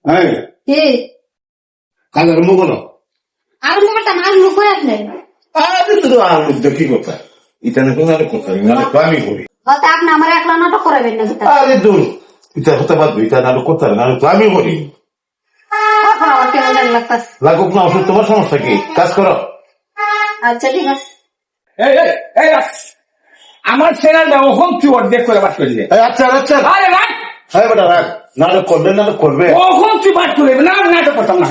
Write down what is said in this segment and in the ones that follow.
হ্যাঁ কি কাজ আরম্ভ করো। আরম্ভ করতাম আরম্ভ করে আসলে আরে তো আর কি কথা এটা না কোনো আর কথা না তো আমি করি। হয়তো আপনি আমার একলা নাটক করাবেন না যেটা আরে দূর এটা হতে পারবে এটা না করতে না তো আমি করি। কখন আমার কেমন জানি লাগতাছে। লাগুক না ওষুধ তোমার সমস্যা কি কাজ করো। আচ্ছা ঠিক আছে আমার চ্যানেলটা ওখান তুই অর্ধেক করে বাদ করে দিবে। আচ্ছা আচ্ছা আরে রাখ হ্যাঁ বেটা রাখ নাটক করবে নাটক করবে ওখান তুই বাদ করে দিবে না নাটক করতাম না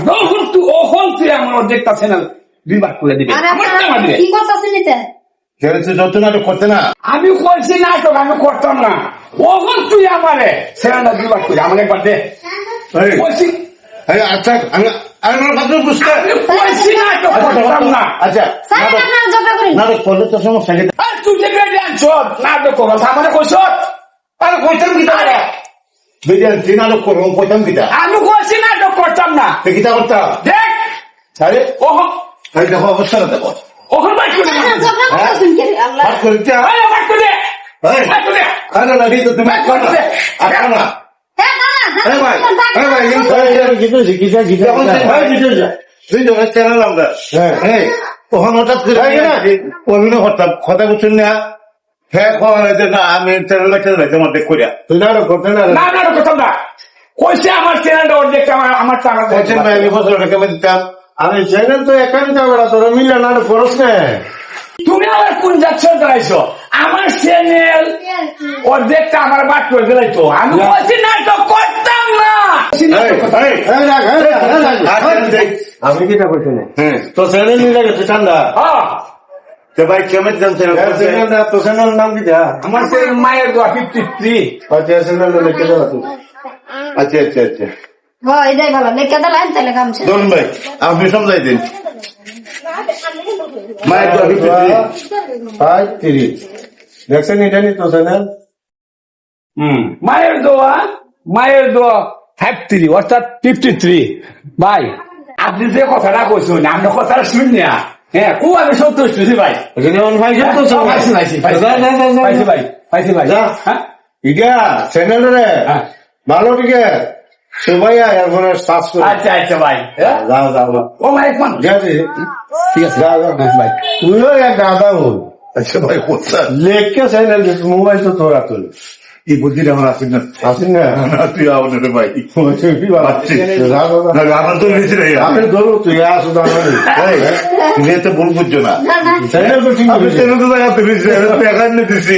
ওখান তুই আমার অর্ধেকটা চ্যানেল 2 ভাগ করে দিবে। আরে আমার আপনারা টাকা দিবে। কি করতেছেন নিতে যত নাটক করতে না আমি করছি নাটক আমি করতাম না ওখান তুই আমারে চ্যানেলটা 2 ভাগ করে আমার একবার দে এই, বলছি এই, আচ্ছা আমি আমি আমার কথা বুঝতে আমি করছি নাটক করতাম না। আচ্ছা স্যার নাটক আপনারা ঝগড়া করেন নাটক করলে তো সমস্যা কি আর তুই যে বেড়ে আনছ নাটক করো আমার কইছ আরে কইতাম কি তাহলে বিরিয়ানি নাটক করবো কইতাম কি তা আমি করছি নাটক করতাম না। কিতা করতাম দেখ আরে ওখান এই দেখো অবস্থাটা দেখো ওখান বাদ করে আপনারা ঝগড়া করতেছেন কি রে? আল্লাহ বাদ করে যা আরে বাদ করে দে এই বাদ করে দে আরে না দিতে তুমি করো না আরে না হ্যাঁ দাদা আরে ভাই আরে ভাই কিন্তু গিটা তুই তো চ্যানেল আমরা হ্যাঁ তখন হঠাৎ করে অভিনয় করতাম কথা বলছেন না হ্যাঁ খাওয়া হয়েছে না আমি চ্যানেলটা চালাইতে আমার দেখ করিয়া তুই নাটক করতে না না নাটক করতাম না কইছে আমার চ্যানেলটা অর্ধেক আমার টাকা বলছেন ভাই আমি বছর টাকা দিতাম আরে চ্যানেল তো একাই যাবে না তোরা মিলে নাটক করস না তুমি আবার কোন যাচ্ছ চালাইছো আমার চ্যানেল অর্ধেকটা আমার বাদ করে দিলাই তো আমি বলছি নাটক করতাম না। আমি কিটা করছি না হ্যাঁ তো চ্যানেল নিয়ে গেছে ঠান্ডা হ্যাঁ তো ভাই কেমন জানছেন চ্যানেল তো চ্যানেল নাম কিটা আমার চ্যানেল মায়ের দোয়া 53 আচ্ছা চ্যানেল লিখে দেওয়া তুই আচ্ছা আচ্ছা আচ্ছা হ্যাঁ এটাই ভালো লেখা দিলেন তাহলে কামছে ধরুন ভাই আপনি সমঝাই দিন মায়ের তো আমি 30 দেখছেন এটা নি তো চ্যানেল মায়ের দোয়া 53 অর্থাৎ 53 ভাই আপনি যে কথাটা কইছেন আপনি কথাটা শুনি না হ্যাঁ খুব আমি সন্তুষ্ট ভাই রিনিয়ন ভাই যত পাইছি ভাই যা। হ্যাঁ ইটা চ্যানেল রে হ্যাঁ। ভালো দিকে সবাই এরপরে সার্চ করে আচ্ছা আচ্ছা ভাই যাও যাও ও ভাই এক মানুষ ঠিক আছে ঠিক আছে যা যা ভাই তুইও এক দাদা হল আচ্ছা ভাই কোথায় লেখকে চ্যানেল মোবাইল তো তোরা তুল এই বুদ্ধিটা আমার আসেন না আসিন না তুই আওয়াজ ভাই আমি আমার তো নিচে রে ধরো তুই আসো তুমি এত ভুল বুঝছো না না না চ্যানেল তো ঠিক আমি চ্যানেল তো দেখাতে দিচ্ছি টাকা নিয়ে দিচ্ছি